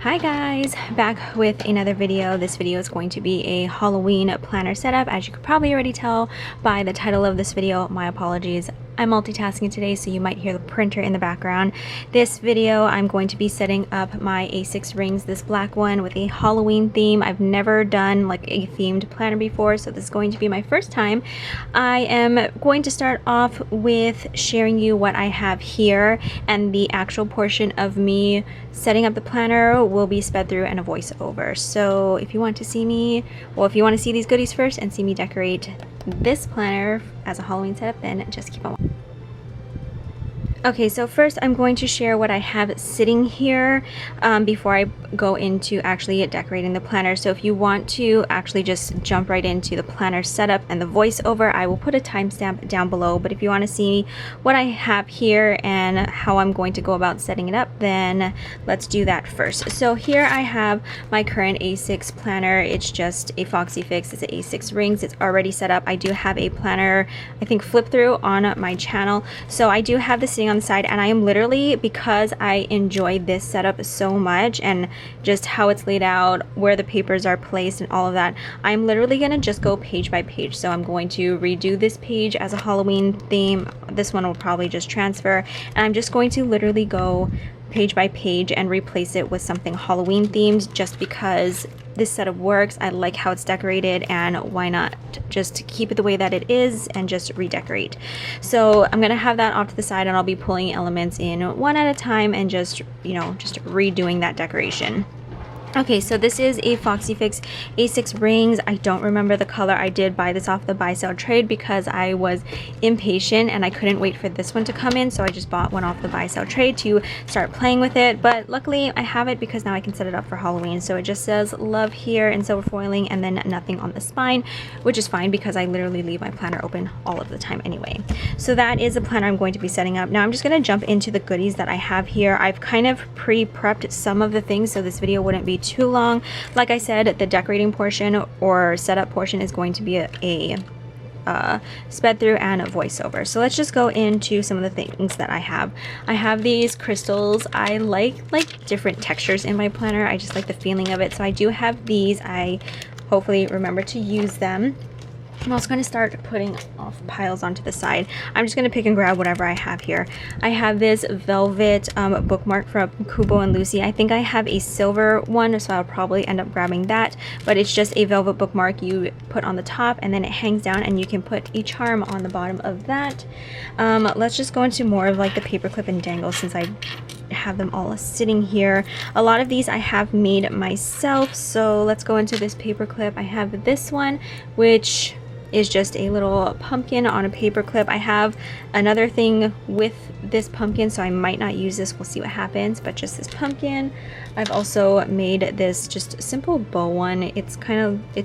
Hi guys, back with another video. This video is going to be a Halloween planner setup. As you could probably already tell by the title of this video, my apologies. I'm multitasking today, so you might hear the printer in the background. This video, I'm going to be setting up my A6 rings, this black one with a Halloween theme. I've never done like a themed planner before, so this is going to be my first time. I am going to start off with sharing you what I have here, and the actual portion of me setting up the planner will be sped through and a voiceover. So if you want to see me, well, if you want to see these goodies first and see me decorate this planner as a Halloween setup, then just keep on. Okay, so first I'm going to share what I have sitting here before I go into actually decorating the planner. So if you want to actually just jump right into the planner setup and the voiceover, I will put a timestamp down below. But if you want to see what I have here and how I'm going to go about setting it up, then let's do that first. So here I have my current A6 planner. It's just a Foxy fix. It's an A6 rings. It's already set up. I do have a planner, I think, flip through on my channel. So I do have this sitting on the side, and I am literally, because I enjoy this setup so much and just how it's laid out, where the papers are placed and all of that, I'm literally gonna just go page by page. So I'm going to redo this page as a Halloween theme. This one will probably just transfer, and I'm just going to literally go page by page and replace it with something Halloween themed, just because this setup works. I like how it's decorated, and why not just keep it the way that it is and just redecorate. So I'm gonna have that off to the side, and I'll be pulling elements in one at a time and just, you know, just redoing that decoration. Okay, so this is a Foxy Fix A6 rings. I don't remember the color. I did buy this off the buy sell trade because I was impatient and I couldn't wait for this one to come in, so I just bought one off the buy sell trade to start playing with it. But luckily I have it because now I can set it up for Halloween. So it just says love here in silver foiling and then nothing on the spine, which is fine because I literally leave my planner open all of the time anyway. So that is the planner I'm going to be setting up. Now I'm just going to jump into the goodies that I have here. I've kind of pre-prepped some of the things so this video wouldn't be too long. Like I said, the decorating portion or setup portion is going to be a sped through and a voiceover. So let's just go into some of the things that I have. I have these crystals. I like different textures in my planner. I just like the feeling of it. So I do have these. I hopefully remember to use them. I'm also going to start putting off piles onto the side. I'm just going to pick and grab whatever I have here. I have this velvet bookmark from KuboAndLucy. I think I have a silver one, so I'll probably end up grabbing that. But it's just a velvet bookmark you put on the top, and then it hangs down, and you can put a charm on the bottom of that. Let's just go into more of like the paperclip and dangle, since I have them all sitting here. A lot of these I have made myself, so let's go into this paperclip. I have this one, which is just a little pumpkin on a paper clip. I have another thing with this pumpkin, so I might not use this. We'll see what happens, but just this pumpkin. I've also made this just simple bow one. It's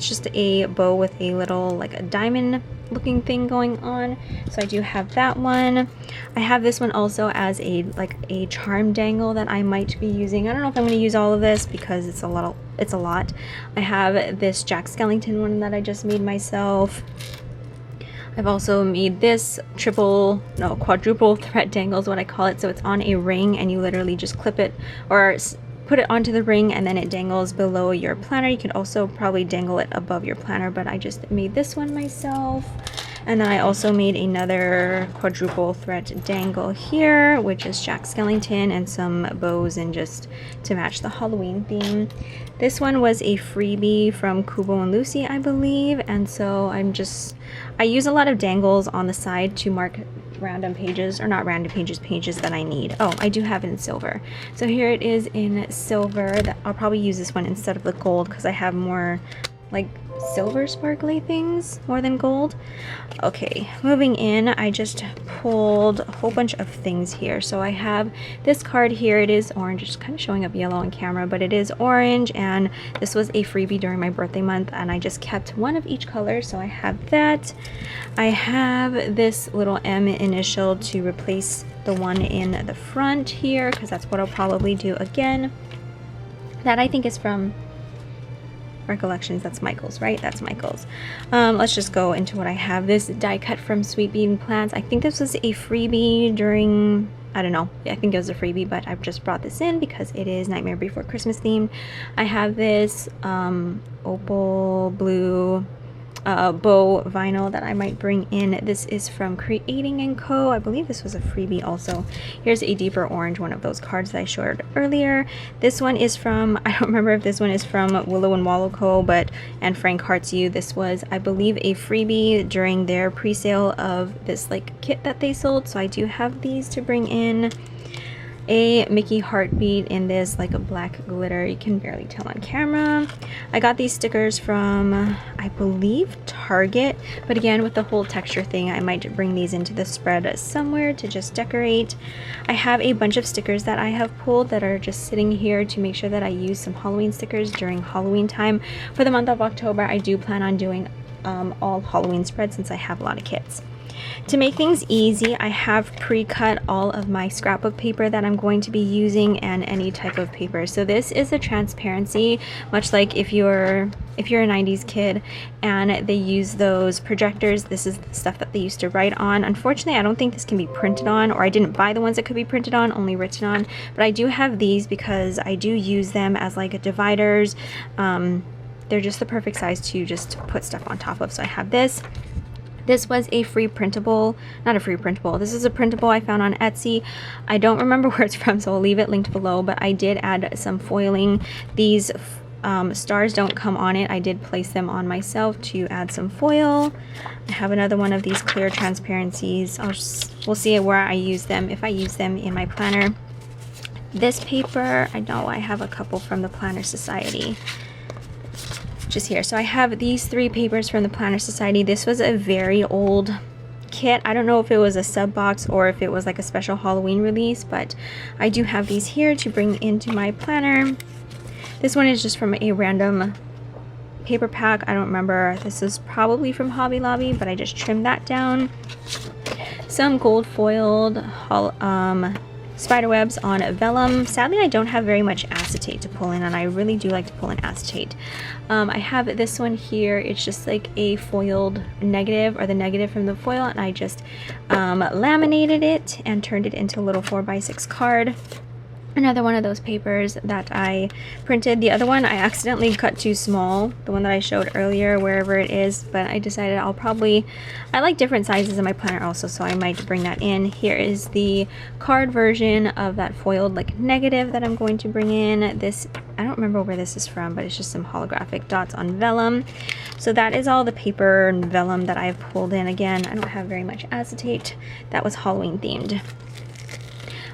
just a bow with a little like a diamond looking thing going on. So I do have that one. I have this one also as a charm dangle that I might be using. I don't know if I'm going to use all of this because it's a lot. I have this Jack Skellington one that I just made myself. I've also made this quadruple thread dangle is what I call it. So it's on a ring, and you literally just clip it or put it onto the ring, and then it dangles below your planner. You can also probably dangle it above your planner, but I just made this one myself. And then I also made another quadruple thread dangle here, which is Jack Skellington and some bows, and just to match the Halloween theme. This one was a freebie from KuboAndLucy, I believe, and so I use a lot of dangles on the side to mark random pages, or not random pages, pages that I need. Oh, I do have it in silver. So here it is in silver. I'll probably use this one instead of the gold because I have more like silver sparkly things more than gold. Okay, moving in, I just pulled a whole bunch of things here. So I have this card here. It is orange. It's kind of showing up yellow on camera, but it is orange, and this was a freebie during my birthday month, and I just kept one of each color. So I have that. I have this little M initial to replace the one in the front here, because that's what I'll probably do again. That I think is from Recollections. That's Michael's, right? That's Michael's. Let's just go into what I have. This die cut from SweetBeanPlans. I think this was a freebie during I don't know, I think it was a freebie, but I've just brought this in because it is Nightmare Before Christmas themed. I have this opal blue bow vinyl that I might bring in. This is from CreatingAndCo. I believe this was a freebie also. Here's a deeper orange, one of those cards that I showed earlier. This one is from, I don't remember if this one is from WilaWaloCo, and FrankHeartsYou. This was, I believe, a freebie during their pre-sale of this like kit that they sold. So I do have these to bring in. A Mickey heartbeat in this like a black glitter. You can barely tell on camera. I got these stickers from, I believe, Target, but again, with the whole texture thing, I might bring these into the spread somewhere to just decorate. I have a bunch of stickers that I have pulled that are just sitting here to make sure that I use some Halloween stickers during Halloween time. For the month of October, I do plan on doing all Halloween spreads since I have a lot of kits. To make things easy, I have pre-cut all of my scrapbook paper that I'm going to be using and any type of paper. So this is a transparency, much like if you're a 90s kid and they use those projectors, this is the stuff that they used to write on. Unfortunately, I don't think this can be printed on, or I didn't buy the ones that could be printed on, only written on, but I do have these because I do use them as like dividers. They're just the perfect size to just put stuff on top of. So I have this. This was a free printable, not a free printable, this is a printable I found on Etsy. I don't remember where it's from, so I'll leave it linked below, but I did add some foiling. These stars don't come on it. I did place them on myself to add some foil. I have another one of these clear transparencies. We'll see where I use them, if I use them in my planner. This paper, I know I have a couple from the Planner Society. Just here. So I have these 3 papers from the Planner Society. This was a very old kit. I don't know if it was a sub box or if it was like a special Halloween release, but I do have these here to bring into my planner. This one is just from a random paper pack. I don't remember. This is probably from Hobby Lobby, but I just trimmed that down. Some gold foiled spider webs on vellum. Sadly, I don't have very much acetate to pull in, and I really do like to pull in acetate. I have this one here. It's just like a foiled negative, or the negative from the foil, and I just laminated it and turned it into a little 4x6 card. Another one of those papers that I printed. The other one I accidentally cut too small, the one that I showed earlier, wherever it is, but I decided I like different sizes in my planner also, so I might bring that in. Here is the card version of that foiled like negative that I'm going to bring in. This, I don't remember where this is from, but it's just some holographic dots on vellum. So that is all the paper and vellum that I've pulled in. Again, I don't have very much acetate. That was Halloween themed.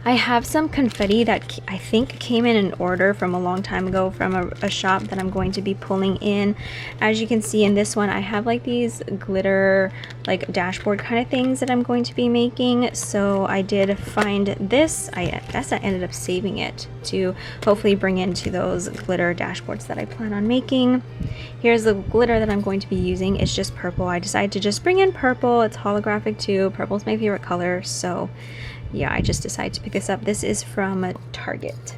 I have some confetti that I think came in an order from a long time ago from a shop that I'm going to be pulling in. As you can see in this one, I have like these glitter like dashboard kind of things that I'm going to be making. So I did find this. I guess I ended up saving it to hopefully bring into those glitter dashboards that I plan on making. Here's the glitter that I'm going to be using. It's just purple. I decided to just bring in purple. It's holographic too. Purple's my favorite color, so yeah, I just decided to pick this up. This is from Target.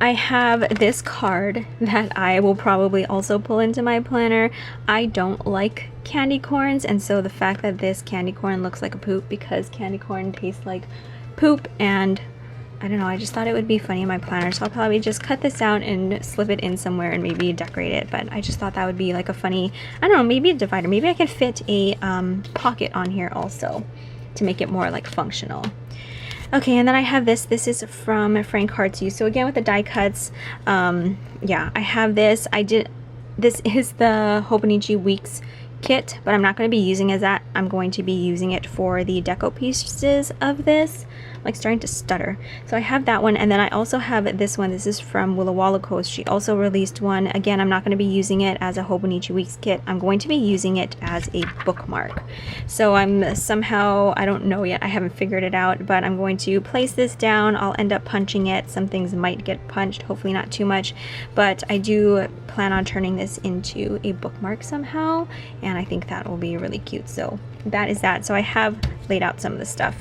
I have this card that I will probably also pull into my planner. I don't like candy corns, and so the fact that this candy corn looks like a poop, because candy corn tastes like poop, and I don't know, I just thought it would be funny in my planner, so I'll probably just cut this out and slip it in somewhere and maybe decorate it. But I just thought that would be like a funny, I don't know, maybe a divider. Maybe I could fit a pocket on here also to make it more like functional. Okay, and then I have this. This is from FrankHeartsYou. So again, with the die cuts, yeah, I have this. This is the Hobonichi Weeks kit, but I'm not going to be using it as that. I'm going to be using it for the deco pieces of this. I'm like starting to stutter. So I have that one, and then I also have this one. This is from WilaWaloCo. She also released one. Again, I'm not going to be using it as a Hobonichi Weeks kit. I'm going to be using it as a bookmark. So I'm somehow, I don't know yet, I haven't figured it out, but I'm going to place this down. I'll end up punching it. Some things might get punched, hopefully not too much, but I do plan on turning this into a bookmark somehow, and I think that will be really cute. So that is that. So I have laid out some of the stuff.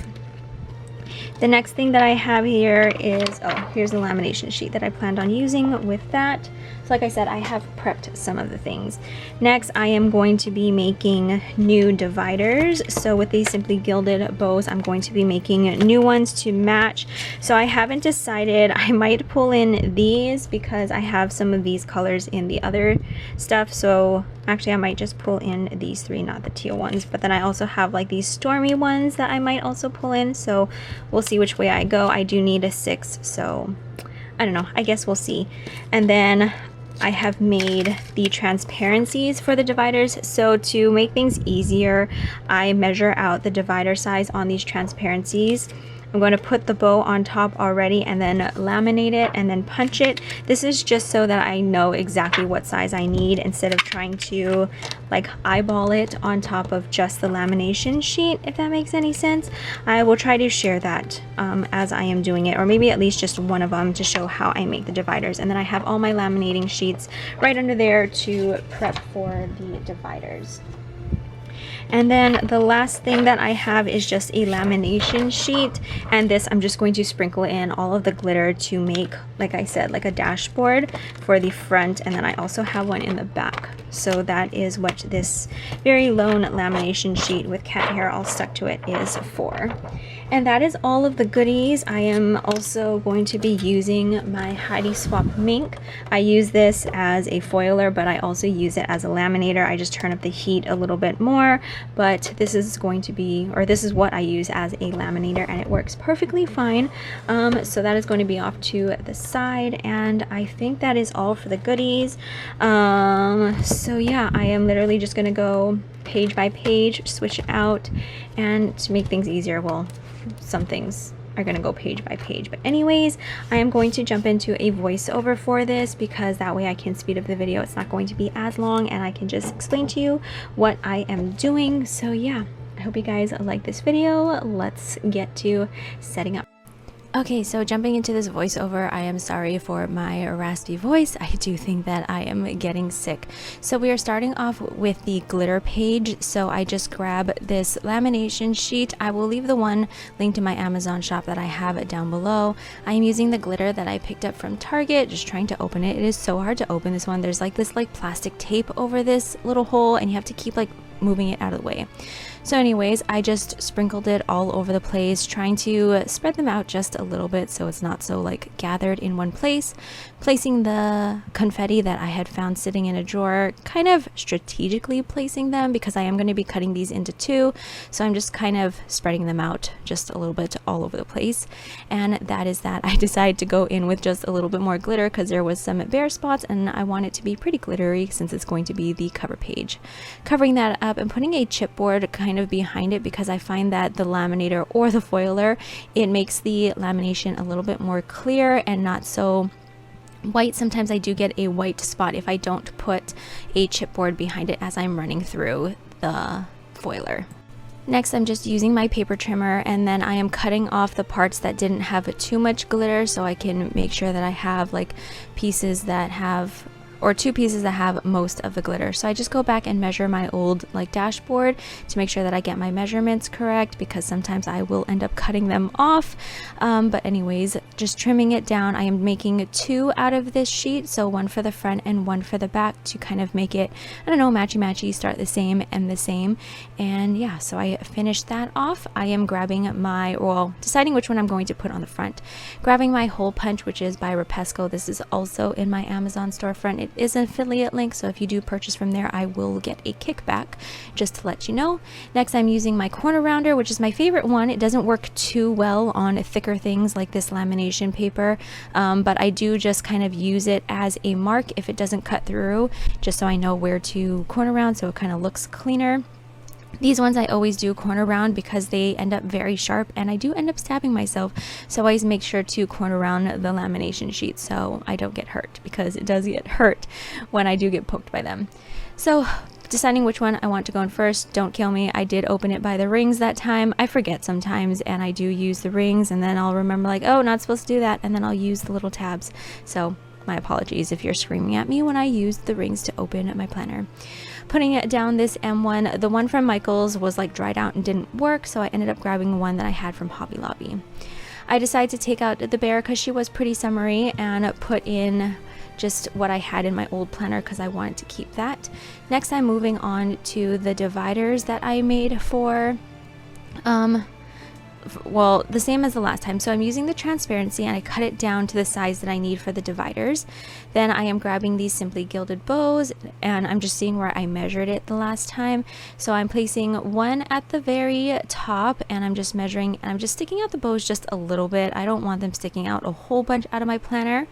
The next thing that I have here is, oh, here's the lamination sheet that I planned on using with that. So like I said, I have prepped some of the things. Next, I am going to be making new dividers. So with these Simply Gilded bows, I'm going to be making new ones to match. So I haven't decided. I might pull in these because I have some of these colors in the other stuff. So actually I might just pull in these three, not the teal ones. But then I also have like these stormy ones that I might also pull in. So we'll see which way I go. I do need a 6, so I don't know. I guess we'll see. And then I have made the transparencies for the dividers. So to make things easier, I measure out the divider size on these transparencies. I'm going to put the bow on top already and then laminate it and then punch it. This is just so that I know exactly what size I need instead of trying to like eyeball it on top of just the lamination sheet, if that makes any sense. I will try to share that as I am doing it, or maybe at least just one of them to show how I make the dividers. And then I have all my laminating sheets right under there to prep for the dividers. And then the last thing that I have is just a lamination sheet, and this I'm just going to sprinkle in all of the glitter to make, like I said, like a dashboard for the front, and then I also have one in the back. So that is what this very lone lamination sheet with cat hair all stuck to it is for. And that is all of the goodies. I am also going to be using my Heidi Swap Mink. I use this as a foiler, but I also use it as a laminator. I just turn up the heat a little bit more, but this is going to be, or this is what I use as a laminator, and it works perfectly fine. So that is going to be off to the side, and I think that is all for the goodies. So yeah, I am literally just going to go page by page, switch it out, and to make things easier, well, some things are going to go page by page, but anyways, I am going to jump into a voiceover for this because that way I can speed up the video. It's not going to be as long and I can just explain to you what I am doing. So yeah, I hope you guys like this video. Let's get to setting up. Okay, so jumping into this voiceover, I am sorry for my raspy voice. I do think that I am getting sick. So we are starting off with the glitter page. So I just grab this lamination sheet. I will leave the one linked to my Amazon shop that I have down below. I am using the glitter that I picked up from Target, just trying to open it. It is so hard to open this one. There's like this like plastic tape over this little hole, and you have to keep like moving it out of the way. So anyways, I just sprinkled it all over the place, trying to spread them out just a little bit so it's not so like gathered in one place. Placing the confetti that I had found sitting in a drawer, kind of strategically placing them because I am going to be cutting these into 2. So I'm just kind of spreading them out just a little bit all over the place. And that is that. I decided to go in with just a little bit more glitter because there was some bare spots and I want it to be pretty glittery since it's going to be the cover page. Covering that up and putting a chipboard kind of behind it because I find that the laminator or the foiler, it makes the lamination a little bit more clear and not so white. Sometimes I do get a white spot if I don't put a chipboard behind it as I'm running through the foiler. Next, I'm just using my paper trimmer, and then I am cutting off the parts that didn't have too much glitter so I can make sure that I have like pieces that have, or 2 pieces that have most of the glitter. So I just go back and measure my old like dashboard to make sure that I get my measurements correct because sometimes I will end up cutting them off. But anyways, just trimming it down. I am making 2 out of this sheet, so 1 for the front and 1 for the back to kind of make it, I don't know, matchy-matchy, start the same and the same. And yeah, so I finished that off. I am grabbing my, well, deciding which one I'm going to put on the front. Grabbing my hole punch, which is by Repesco. This is also in my Amazon storefront. It is an affiliate link, so if you do purchase from there, I will get a kickback, just to let you know. Next, I'm using my corner rounder, which is my favorite one. It doesn't work too well on thicker things like this lamination paper, but I do just kind of use it as a mark if it doesn't cut through, just so I know where to corner round so it kind of looks cleaner. These ones I always do corner round because they end up very sharp and I do end up stabbing myself, so I always make sure to corner round the lamination sheet so I don't get hurt, because it does get hurt when I do get poked by them. So deciding which one I want to go in first, don't kill me, I did open it by the rings that time. I forget sometimes and I do use the rings and then I'll remember like, oh, not supposed to do that, and then I'll use the little tabs. So my apologies if you're screaming at me when I use the rings to open my planner. putting it down this M1. The one from Michael's was like dried out and didn't work, so I ended up grabbing one that I had from Hobby Lobby. I decided to take out the bear because she was pretty summery and put in just what I had in my old planner because I wanted to keep that. Next, I'm moving on to the dividers that I made for well, the same as the last time. So I'm using the transparency and I cut it down to the size that I need for the dividers. Then I am grabbing these Simply Gilded bows and I'm just seeing where I measured it the last time. So I'm placing one at the very top and I'm just measuring and I'm just sticking out the bows just a little bit. I don't want them sticking out a whole bunch out of my planner.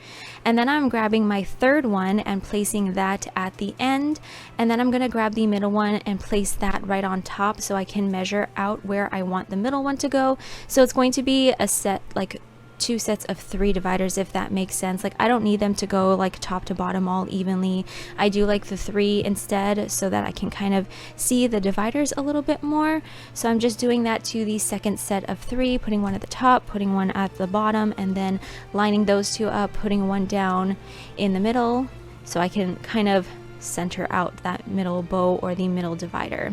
And then I'm grabbing my third one and placing that at the end. And then I'm going to grab the middle one and place that right on top so I can measure out where I want the middle one to go. So it's going to be a set, like 2 sets of 3 dividers, if that makes sense. Like I don't need them to go like top to bottom all evenly. I do like the 3 instead so that I can kind of see the dividers a little bit more. So I'm just doing that to the second set of 3, putting one at the top, putting one at the bottom, and then lining those 2 up, putting one down in the middle so I can kind of center out that middle bow or the middle divider.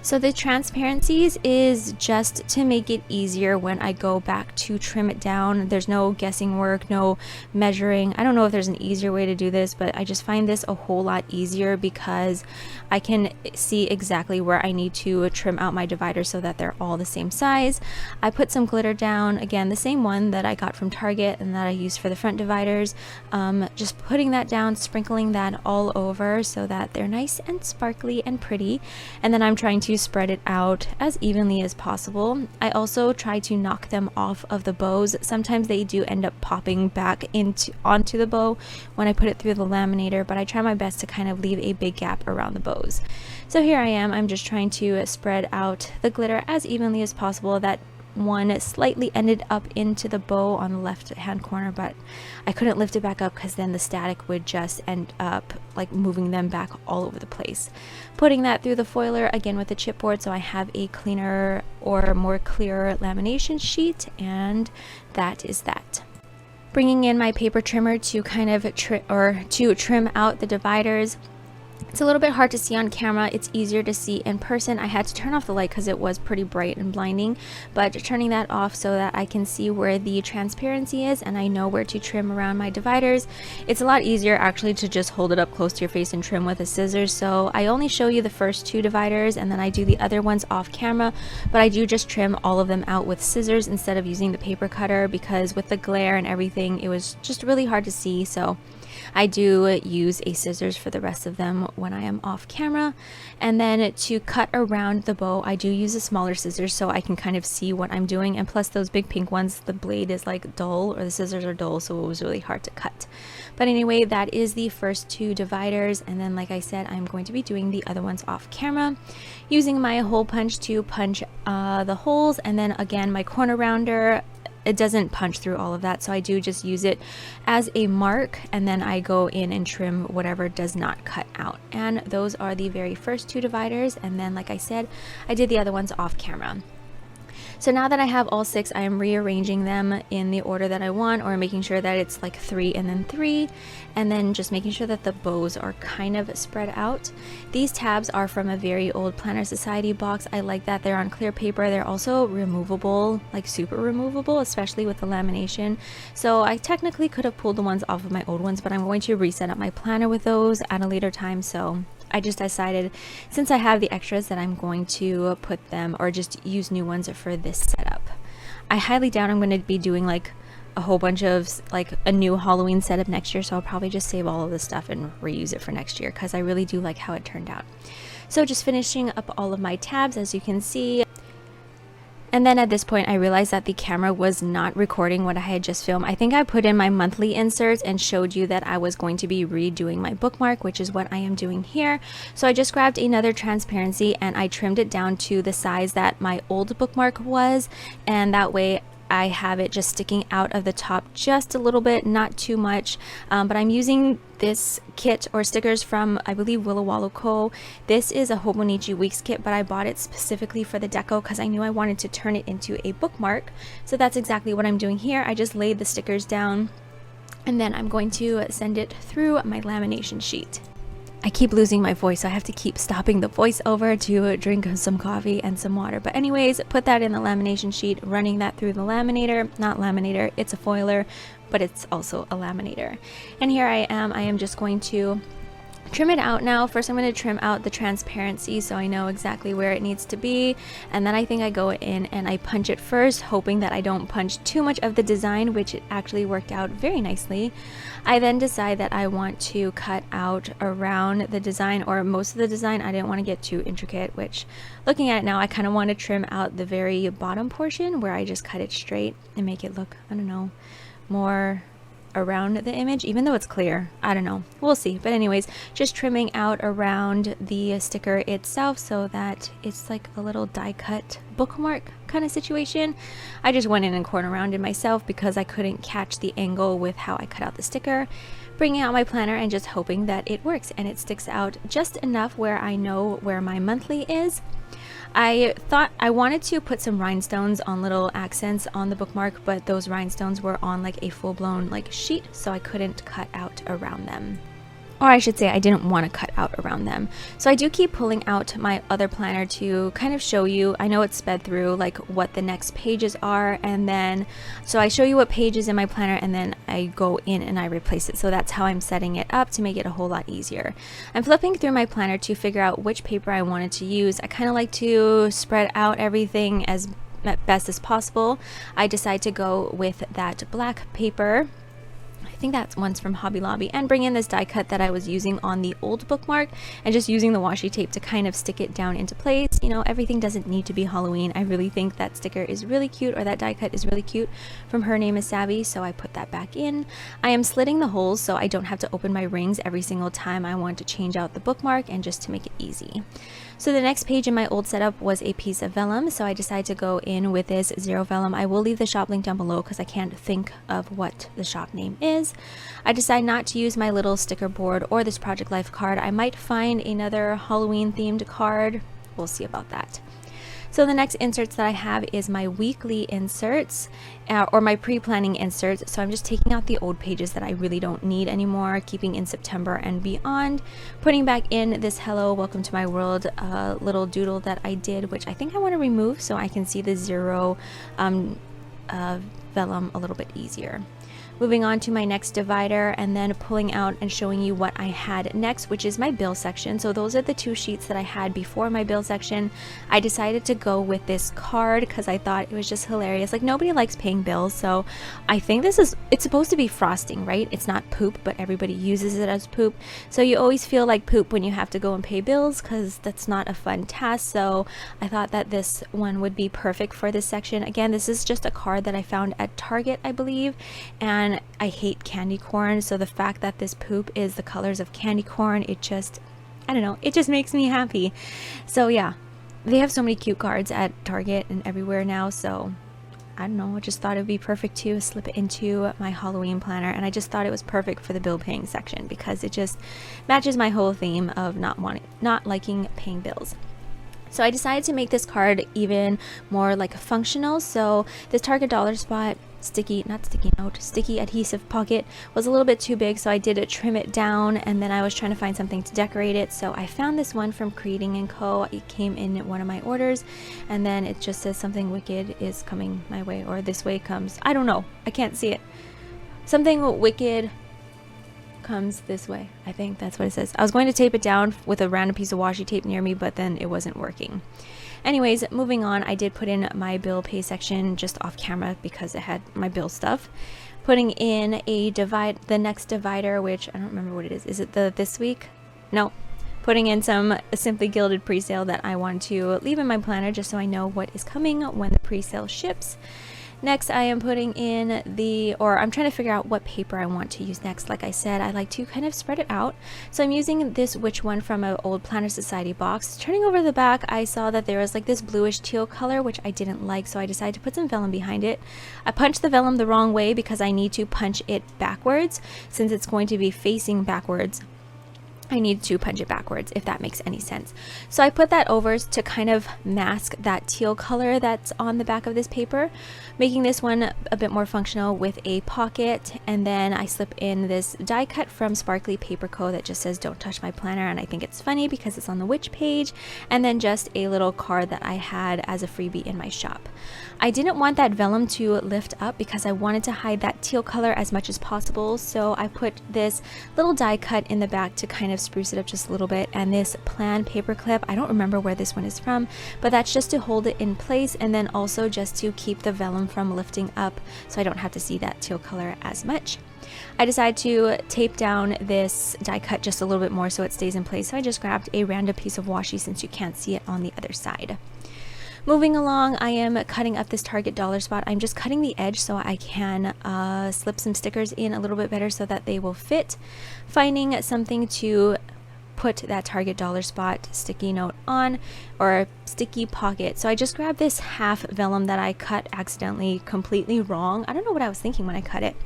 So the transparencies is just to make it easier when I go back to trim it down. There's no guessing work, no measuring. I don't know if there's an easier way to do this, but I just find this a whole lot easier because I can see exactly where I need to trim out my dividers so that they're all the same size. I put some glitter down, again the same one that I got from Target and that I used for the front dividers. Just putting that down, sprinkling that all over so that they're nice and sparkly and pretty. And then I'm trying to spread it out as evenly as possible. I also try to knock them off of the bows. Sometimes they do end up popping back onto the bow when I put it through the laminator, but I try my best to kind of leave a big gap around the bows. So here I am, I'm just trying to spread out the glitter as evenly as possible. That one slightly ended up into the bow on the left hand corner, but I couldn't lift it back up because then the static would just end up like moving them back all over the place. Putting that through the foiler again with the chipboard so I have a cleaner or more clear lamination sheet, and that is that. Bringing in my paper trimmer to kind of trim out the dividers. It's a little bit hard to see on camera. It's easier to see in person. I had to turn off the light because it was pretty bright and blinding, but turning that off so that I can see where the transparency is and I know where to trim around my dividers. It's a lot easier actually to just hold it up close to your face and trim with a scissors. So I only show you the first 2 dividers and then I do the other ones off camera, but I do just trim all of them out with scissors instead of using the paper cutter because with the glare and everything it was just really hard to see. So I do use a scissors for the rest of them when I am off camera. And then to cut around the bow, I do use a smaller scissors so I can kind of see what I'm doing. And plus those big pink ones, the blade is like dull, or the scissors are dull, so it was really hard to cut. But anyway, that is the first 2 dividers. And then like I said, I'm going to be doing the other ones off camera using my hole punch to punch the holes. And then again, my corner rounder, it doesn't punch through all of that, so I do just use it as a mark and then I go in and trim whatever does not cut out. And those are the very first 2 dividers, and then like I said, I did the other ones off camera. So now that I have all 6, I am rearranging them in the order that I want, or making sure that it's like 3 and then 3, and then just making sure that the bows are kind of spread out. These tabs are from a very old Planner Society box. I like that they're on clear paper. They're also removable, like super removable, especially with the lamination. So I technically could have pulled the ones off of my old ones, but I'm going to reset up my planner with those at a later time. So I just decided, since I have the extras, that I'm going to put them or just use new ones for this setup. I highly doubt I'm going to be doing like a whole bunch of like a new Halloween setup next year, so I'll probably just save all of this stuff and reuse it for next year because I really do like how it turned out. So just finishing up all of my tabs, as you can see. And then at this point I realized that the camera was not recording what I had just filmed. I think I put in my monthly inserts and showed you that I was going to be redoing my bookmark, which is what I am doing here. So I just grabbed another transparency and I trimmed it down to the size that my old bookmark was, and that way I have it just sticking out of the top just a little bit, not too much. But I'm using this kit or stickers from, I believe, WilaWaloCo. This is a Hobonichi Weeks kit, but I bought it specifically for the deco because I knew I wanted to turn it into a bookmark. So that's exactly what I'm doing here. I just laid the stickers down and then I'm going to send it through my lamination sheet. I keep losing my voice, so I have to keep stopping the voiceover to drink some coffee and some water. But anyways, put that in the lamination sheet, running that through the laminator. Not laminator, it's a foiler, but it's also a laminator. And here I am just going to trim it out now. First I'm going to trim out the transparency so I know exactly where it needs to be, and then I think I go in and I punch it first, hoping that I don't punch too much of the design, which it actually worked out very nicely. I then decide that I want to cut out around the design, or most of the design. I didn't want to get too intricate, which looking at it now I kind of want to trim out the very bottom portion where I just cut it straight and make it look, I don't know, more around the image, even though it's clear. I don't know, we'll see. But anyways, just trimming out around the sticker itself so that it's like a little die cut bookmark kind of situation. I just went in and corner rounded myself because I couldn't catch the angle with how I cut out the sticker. Bringing out my planner and just hoping that it works and it sticks out just enough where I know where my monthly is. I thought I wanted to put some rhinestones on little accents on the bookmark, but those rhinestones were on like a full-blown like sheet, so I couldn't cut out around them. Or I should say I didn't want to cut out around them. So I do keep pulling out my other planner to kind of show you. I know it's sped through like what the next pages are, and then so I show you what page is in my planner and then I go in and I replace it. So that's how I'm setting it up to make it a whole lot easier. I'm flipping through my planner to figure out which paper I wanted to use. I kind of like to spread out everything as best as possible. I decide to go with that black paper. I think that one's from Hobby Lobby, and bring in this die cut that I was using on the old bookmark and just using the washi tape to kind of stick it down into place. You know, everything doesn't need to be Halloween. I really think that sticker is really cute, or that die cut is really cute from HernameisSavvy, so I put that back in. I am slitting the holes so I don't have to open my rings every single time I want to change out the bookmark, and just to make it easy. So the next page in my old setup was a piece of vellum, so I decided to go in with this zero vellum. I will leave the shop link down below because I can't think of what the shop name is. I decide not to use my little sticker board or this Project Life card. I might find another Halloween themed card. We'll see about that. So the next inserts that I have is my weekly inserts, or my pre-planning inserts. So I'm just taking out the old pages that I really don't need anymore, keeping in September and beyond, putting back in this hello, welcome to my world little doodle that I did, which I think I want to remove so I can see the zero vellum a little bit easier. Moving on to my next divider, and then pulling out and showing you what I had next, which is my bill section. So those are the two sheets that I had before my bill section. I decided to go with this card because I thought it was just hilarious. Like, nobody likes paying bills, so I think it's supposed to be frosting, right? It's not poop, but everybody uses it as poop. So you always feel like poop when you have to go and pay bills because that's not a fun task. So I thought that this one would be perfect for this section. Again, this is just a card that I found at Target, I believe, and I hate candy corn, so the fact that this poop is the colors of candy corn, it just, I don't know, it just makes me happy. So yeah, they have so many cute cards at Target and everywhere now, so I don't know, I just thought it would be perfect to slip it into my Halloween planner, and I just thought it was perfect for the bill paying section because it just matches my whole theme of not liking paying bills. So I decided to make this card even more like functional. So this Target Dollar Spot sticky adhesive pocket was a little bit too big, so I did trim it down, and then I was trying to find something to decorate it. So I found this one from CreatingAndCo. It came in one of my orders, and then it just says something wicked is coming my way, or this way comes. I don't know. I can't see it. Something wicked comes this way. I think that's what it says. I was going to tape it down with a random piece of washi tape near me, but then it wasn't working. Anyways, moving on, I did put in my bill pay section just off camera because it had my bill stuff. Putting in the next divider, which I don't remember what it is. Is it the this week? No. Putting in some Simply Gilded pre-sale that I want to leave in my planner just so I know what is coming when the pre-sale ships. Next, I am putting in I'm trying to figure out what paper I want to use next. Like I said, I like to kind of spread it out. So I'm using this Which One from an old PlannerSociety box. Turning over the back, I saw that there was like this bluish teal color, which I didn't like, so I decided to put some vellum behind it. I punched the vellum the wrong way because I need to punch it backwards since it's going to be facing backwards. I need to punch it backwards, if that makes any sense. So I put that over to kind of mask that teal color that's on the back of this paper, making this one a bit more functional with a pocket. And then I slip in this die cut from SparklyPaperCo that just says "Don't touch my planner," and I think it's funny because it's on the Witch page. And then just a little card that I had as a freebie in my shop. I didn't want that vellum to lift up because I wanted to hide that teal color as much as possible, so I put this little die cut in the back to kind of spruce it up just a little bit, and this plan paper clip, I don't remember where this one is from, but that's just to hold it in place, and then also just to keep the vellum from lifting up so I don't have to see that teal color as much. I decided to tape down this die cut just a little bit more so it stays in place, so I just grabbed a random piece of washi since you can't see it on the other side. Moving along, I am cutting up this Target dollar spot. I'm just cutting the edge so I can slip some stickers in a little bit better so that they will fit. Finding something to put that Target dollar spot sticky note on, or sticky pocket. So I just grabbed this half vellum that I cut accidentally completely wrong. I don't know what I was thinking when I cut it.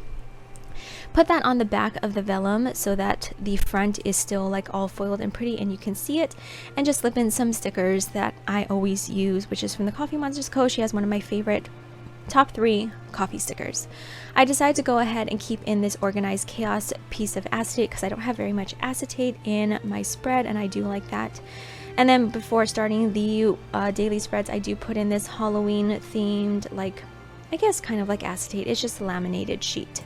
Put that on the back of the vellum so that the front is still like all foiled and pretty and you can see it, and just slip in some stickers that I always use, which is from TheCoffeeMonsterzCo. She has one of my favorite top 3 coffee stickers. I decided to go ahead and keep in this Organized Chaos piece of acetate because I don't have very much acetate in my spread, and I do like that. And then before starting the daily spreads, I do put in this Halloween themed, like, I guess kind of like acetate. It's just a laminated sheet.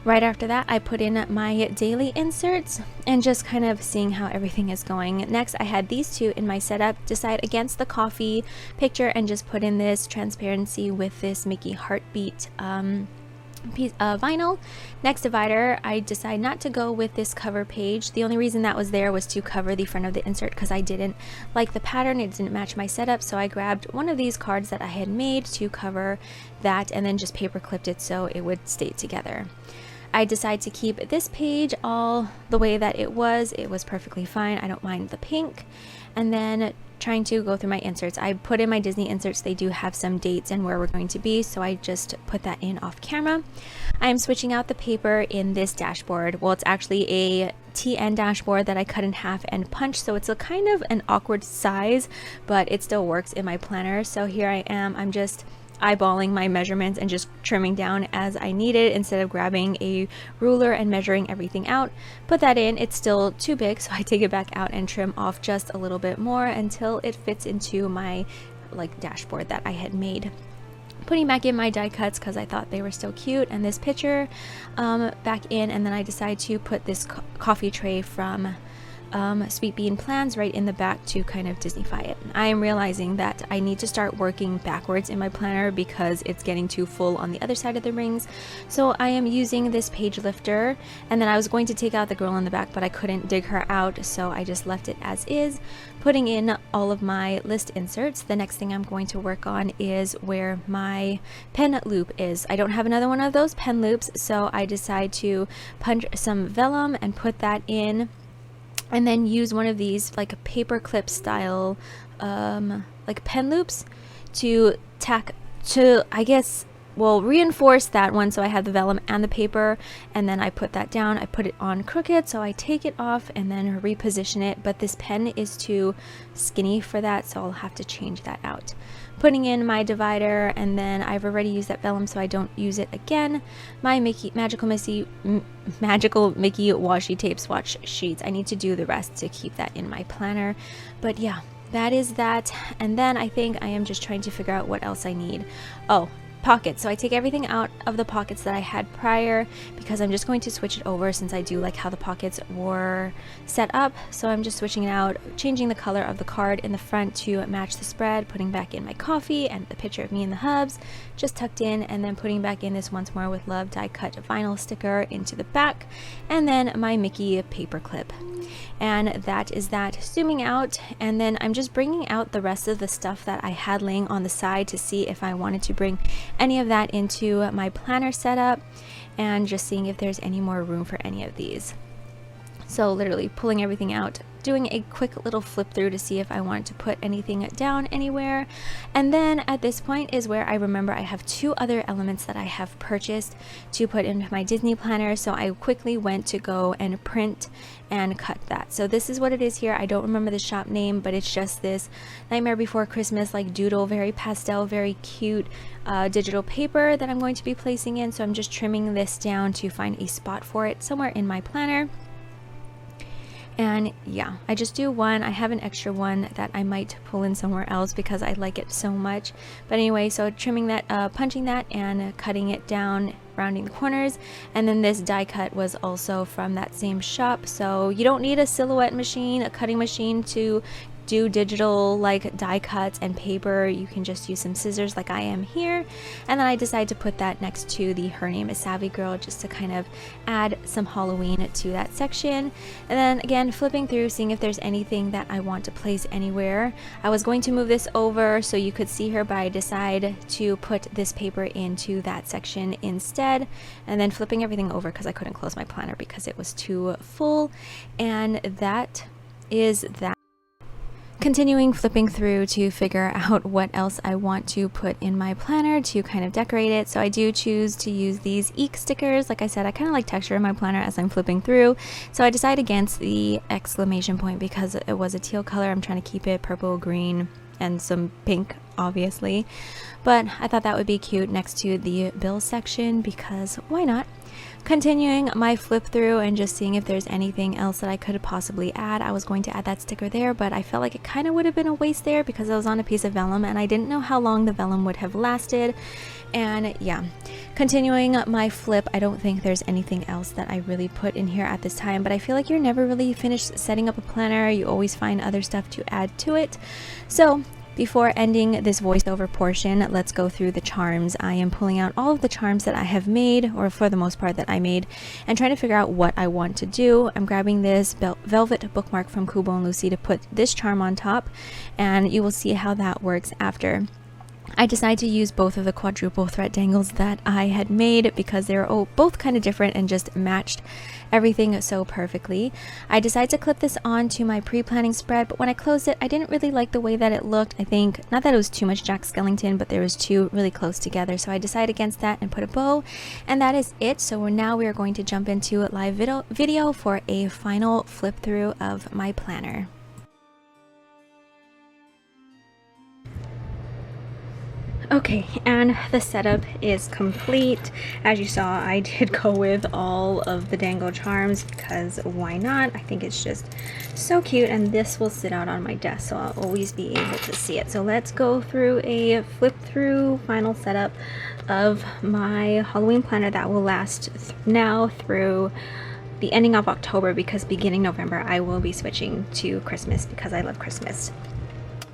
Right after that, I put in my daily inserts and just kind of seeing how everything is going. Next, I had these two in my setup. Decide against the coffee picture and just put in this transparency with this Mickey heartbeat piece of vinyl. Next divider, I decided not to go with this cover page. The only reason that was there was to cover the front of the insert because I didn't like the pattern. It didn't match my setup, so I grabbed one of these cards that I had made to cover that and then just paper clipped it so it would stay together. I decided to keep this page all the way that it was. It was perfectly fine. I don't mind the pink. And then trying to go through my inserts. I put in my Disney inserts. They do have some dates and where we're going to be, so I just put that in off camera. I am switching out the paper in this dashboard. Well, it's actually a TN dashboard that I cut in half and punched, so it's a kind of an awkward size, but it still works in my planner. So here I am. I'm just eyeballing my measurements and just trimming down as I need it instead of grabbing a ruler and measuring everything out. Put that in. It's still too big, so I take it back out and trim off just a little bit more until it fits into my like dashboard that I had made. Putting back in my die cuts because I thought they were still cute, and this picture back in, and then I decided to put this coffee tray from SweetBeanPlans right in the back to kind of Disneyfy it. I am realizing that I need to start working backwards in my planner because it's getting too full on the other side of the rings. So I am using this page lifter, and then I was going to take out the girl in the back, but I couldn't dig her out, so I just left it as is, putting in all of my list inserts. The next thing I'm going to work on is where my pen loop is. I don't have another one of those pen loops, so I decide to punch some vellum and put that in, and then use one of these like paper clip style like pen loops to tack to, I guess, well, reinforce that one so I have the vellum and the paper, and then I put that down. I put it on crooked, so I take it off and then reposition it, but this pen is too skinny for that, so I'll have to change that out. Putting in my divider, and then I've already used that vellum so I don't use it again. My Magical Mickey washi tape swatch sheets. I need to do the rest to keep that in my planner, but yeah, that is that. And then I think I am just trying to figure out what else I need. Oh, pockets. So I take everything out of the pockets that I had prior because I'm just going to switch it over since I do like how the pockets were set up. So I'm just switching it out, changing the color of the card in the front to match the spread, putting back in my coffee and the picture of me in the hubs just tucked in, and then putting back in this Once More with Love die cut vinyl sticker into the back, and then my Mickey paper clip. And that is that. Zooming out, and then I'm just bringing out the rest of the stuff that I had laying on the side to see if I wanted to bring any of that into my planner setup, and just seeing if there's any more room for any of these. So literally pulling everything out, doing a quick little flip through to see if I wanted to put anything down anywhere. And then at this point is where I remember I have 2 other elements that I have purchased to put into my Disney planner. So I quickly went to go and print and cut that. So this is what it is here. I don't remember the shop name, but it's just this Nightmare Before Christmas like doodle, very pastel, very cute digital paper that I'm going to be placing in. So I'm just trimming this down to find a spot for it somewhere in my planner. And yeah, I just do one. I have an extra one that I might pull in somewhere else because I like it so much. But anyway, so trimming that, punching that and cutting it down, rounding the corners. And then this die cut was also from that same shop. So you don't need a silhouette machine, a cutting machine to do digital like die cuts and paper. You can just use some scissors like I am here. And then I decided to put that next to the Her Name is Savvy girl just to kind of add some Halloween to that section. And then again, flipping through, seeing if there's anything that I want to place anywhere. I was going to move this over so you could see her, but I decided to put this paper into that section instead. And then flipping everything over because I couldn't close my planner because it was too full. And that is that. Continuing flipping through to figure out what else I want to put in my planner to kind of decorate it. So I do choose to use these Eek stickers. Like I said, I kind of like texture in my planner as I'm flipping through. So I decided against the exclamation point because it was a teal color. I'm trying to keep it purple, green, and some pink, obviously. But I thought that would be cute next to the bill section because why not? Continuing my flip through and just seeing if there's anything else that I could possibly add. I was going to add that sticker there, but I felt like it kind of would have been a waste there because I was on a piece of vellum and I didn't know how long the vellum would have lasted. And yeah, continuing my flip, I don't think there's anything else that I really put in here at this time, but I feel like you're never really finished setting up a planner. You always find other stuff to add to it. So before ending this voiceover portion, let's go through the charms. I am pulling out all of the charms that I have made, or for the most part that I made, and trying to figure out what I want to do. I'm grabbing this velvet bookmark from KuboAndLucy to put this charm on top, and you will see how that works after. I decided to use both of the quadruple thread dangles that I had made because they're both kind of different and just matched everything so perfectly. I decided to clip this on to my pre-planning spread, but when I closed it, I didn't really like the way that it looked. I think, not that it was too much Jack Skellington, but there was 2 really close together. So I decided against that and put a bow, and that is it. So now we are going to jump into a live video for a final flip through of my planner. Okay, and the setup is complete. As you saw, I did go with all of the dangle charms because why not? I think it's just so cute, and this will sit out on my desk so I'll always be able to see it. So let's go through a flip through final setup of my Halloween planner that will last now through the ending of October, because beginning November I will be switching to Christmas because I love Christmas.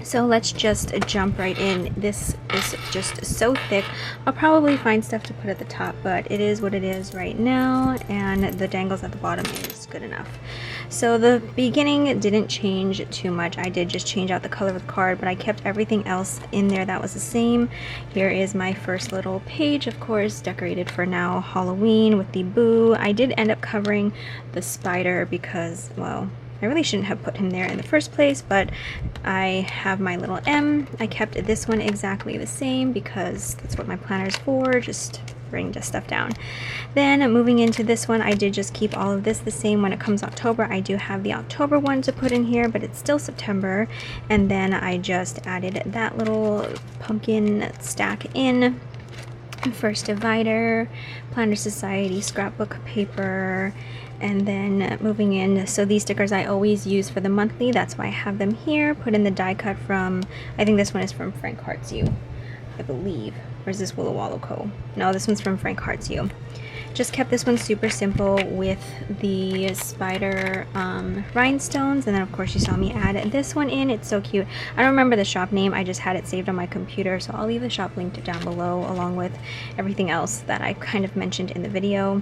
So let's just jump right in. This is just so thick. I'll probably find stuff to put at the top, but it is what it is right now, and the dangles at the bottom is good enough. So the beginning didn't change too much. I did just change out the color of the card, but I kept everything else in there that was the same. Here is my first little page, of course, decorated for now Halloween with the boo. I did end up covering the spider because, well, I really shouldn't have put him there in the first place, but I have my little M. I kept this one exactly the same because that's what my planner is for, just bring just stuff down. Then moving into this one, I did just keep all of this the same. When it comes October, I do have the October one to put in here, but it's still September. And then I just added that little pumpkin stack in. First divider, Planner Society, scrapbook paper, and then moving in, so these stickers I always use for the monthly, that's why I have them here. Put in the die cut from, I think this one is from FrankHeartsYou, I believe. Or is this WilaWaloCo? No, this one's from FrankHeartsYou. Just kept this one super simple with the spider rhinestones, and then of course you saw me add this one in. It's so cute. I don't remember the shop name, I just had it saved on my computer, so I'll leave the shop linked down below along with everything else that I kind of mentioned in the video.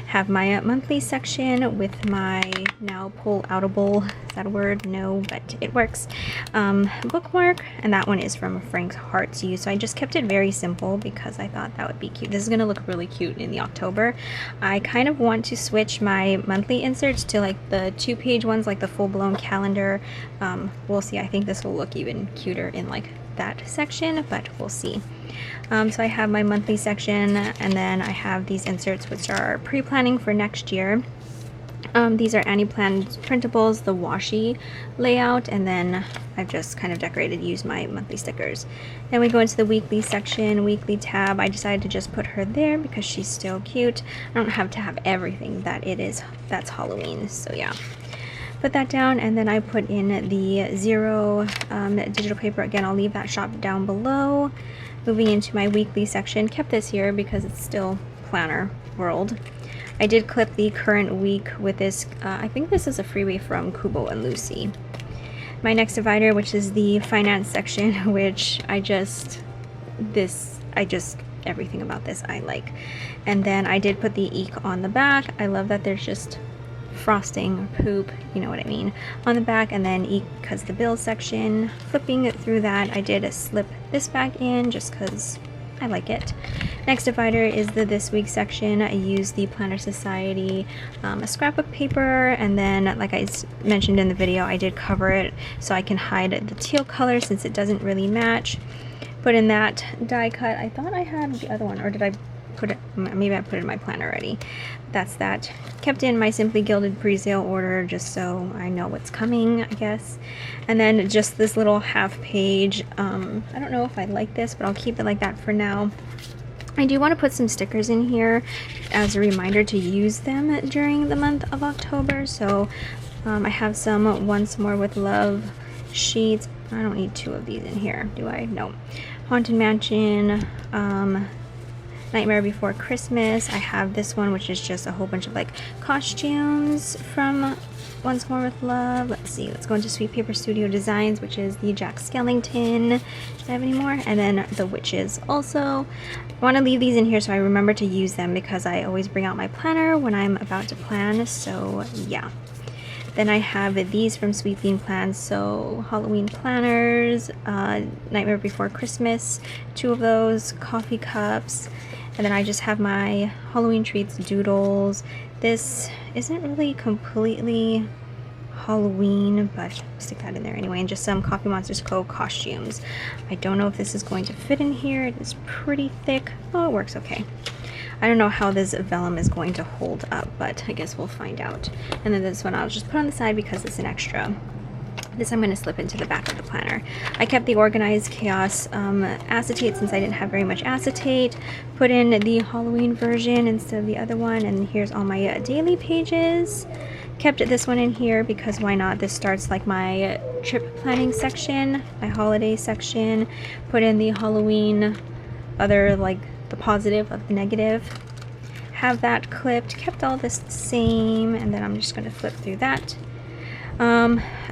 Have my monthly section with my now pull-outable. Is that a word? No, but it works. Bookmark, and that one is from FrankHeartsYou. So I just kept it very simple because I thought that would be cute. This is gonna look really cute in the October. I kind of want to switch my monthly inserts to like the 2-page ones, like the full-blown calendar. We'll see. I think this will look even cuter in like that section, but we'll see. So I have my monthly section, and then I have these inserts which are pre-planning for next year. These are Annie Planned printables, the washi layout, and then I've just kind of used my monthly stickers. Then we go into the weekly section, weekly tab. I decided to just put her there because she's still cute. I don't have to have everything that's Halloween, so yeah. Put that down, and then I put in the 0 digital paper. Again, I'll leave that shop down below. Moving into my weekly section, kept this here because it's still planner world. I did clip the current week with this, I think this is a freebie from KuboAndLucy. My next divider, which is the finance section, which everything about this I like. And then I did put the eek on the back. I love that there's just frosting or poop, you know what I mean, on the back, and then eek because the bill section. Flipping through that, I did slip this back in just because I like it. Next divider is the this week section. I used the ThePlannerSociety a scrapbook paper, and then like I mentioned in the video, I did cover it so I can hide the teal color since it doesn't really match. Put in that die cut. I thought I had the other one, or did I put it, maybe I put it in my planner already. That's that. Kept in my SimplyGilded pre-sale order just so I know what's coming, I guess. And then just this little half page. I don't know if I like this, but I'll keep it like that for now. I do want to put some stickers in here as a reminder to use them during the month of October. So I have some OnceMoreWithLove sheets. I don't need 2 of these in here, do I? No. Haunted Mansion, Nightmare Before Christmas. I have this one, which is just a whole bunch of like costumes from OnceMoreWithLove. Let's see, let's go into SweetPaperStudioDesigns, which is the Jack Skellington. Do I have any more? And then the witches also. I want to leave these in here so I remember to use them because I always bring out my planner when I'm about to plan, so yeah. Then I have these from SweetBeanPlans, so Halloween planners, Nightmare Before Christmas, 2 of those, coffee cups, and then I just have my Halloween treats doodles. This isn't really completely Halloween, but I'll stick that in there anyway, and just some TheCoffeeMonsterzCo costumes. I don't know if this is going to fit in here. It is pretty thick. Oh, it works okay. I don't know how this vellum is going to hold up, but I guess we'll find out. And then this one I'll just put on the side because it's an extra. This I'm going to slip into the back of the planner. I kept the Organized Chaos acetate since I didn't have very much acetate. Put in the Halloween version instead of the other one, and here's all my daily pages. Kept this one in here because why not? This starts like my trip planning section, my holiday section. Put in the Halloween other, like the positive of the negative. Have that clipped. Kept all this the same, and then I'm just going to flip through that.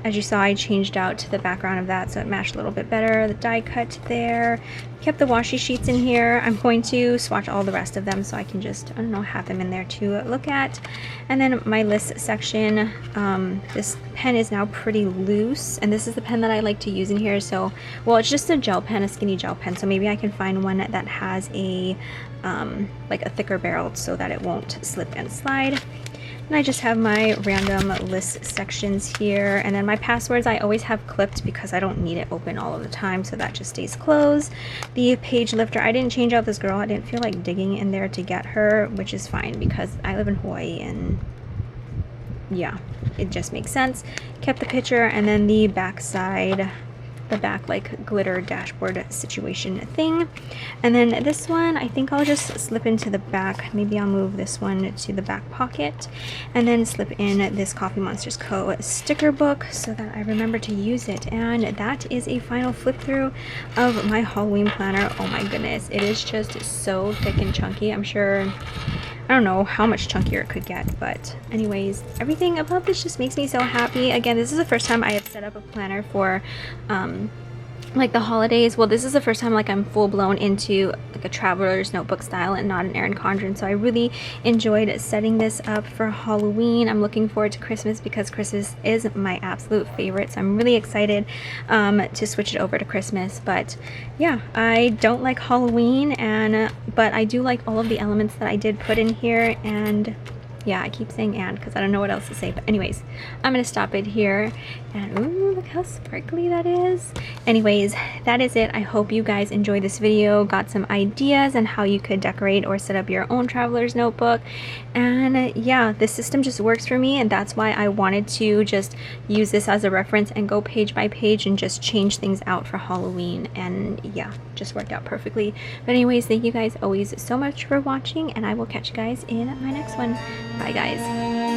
As you saw, I changed out the background of that so it matched a little bit better. The die cut there. Kept the washi sheets in here. I'm going to swatch all the rest of them so I can just, I don't know, have them in there to look at. And then my list section. This pen is now pretty loose, and this is the pen that I like to use in here. So, well, it's just a gel pen, a skinny gel pen, so maybe I can find one that has a like a thicker barrel so that it won't slip and slide. And I just have my random list sections here, and then my passwords I always have clipped because I don't need it open all of the time, so that just stays closed. The page lifter, I didn't change out this girl. I didn't feel like digging in there to get her, which is fine because I live in Hawaii and yeah, it just makes sense. Kept the picture, and then the back side, the back like glitter dashboard situation thing. And then this one I think I'll just slip into the back. Maybe I'll move this one to the back pocket and then slip in this TheCoffeeMonsterzCo sticker book so that I remember to use it. And that is a final flip through of my Halloween planner. Oh my goodness, it is just so thick and chunky. I'm sure, I don't know how much chunkier it could get, but anyways, everything about this just makes me so happy. Again, this is the first time I have set up a planner for like the holidays. Well, this is the first time like I'm full blown into like a traveler's notebook style and not an Erin Condren, so I really enjoyed setting this up for Halloween. I'm looking forward to Christmas because Christmas is my absolute favorite, so I'm really excited to switch it over to Christmas. But yeah, I don't like Halloween, and but I do like all of the elements that I did put in here. And yeah, I keep saying and because I don't know what else to say, but anyways, I'm gonna stop it here. And ooh, look how sparkly that is. Anyways, that is it. I hope you guys enjoyed this video, got some ideas on how you could decorate or set up your own traveler's notebook. And yeah, this system just works for me, and that's why I wanted to just use this as a reference and go page by page and just change things out for Halloween. And yeah, just worked out perfectly. But anyways, thank you guys always so much for watching, and I will catch you guys in my next one. Bye guys.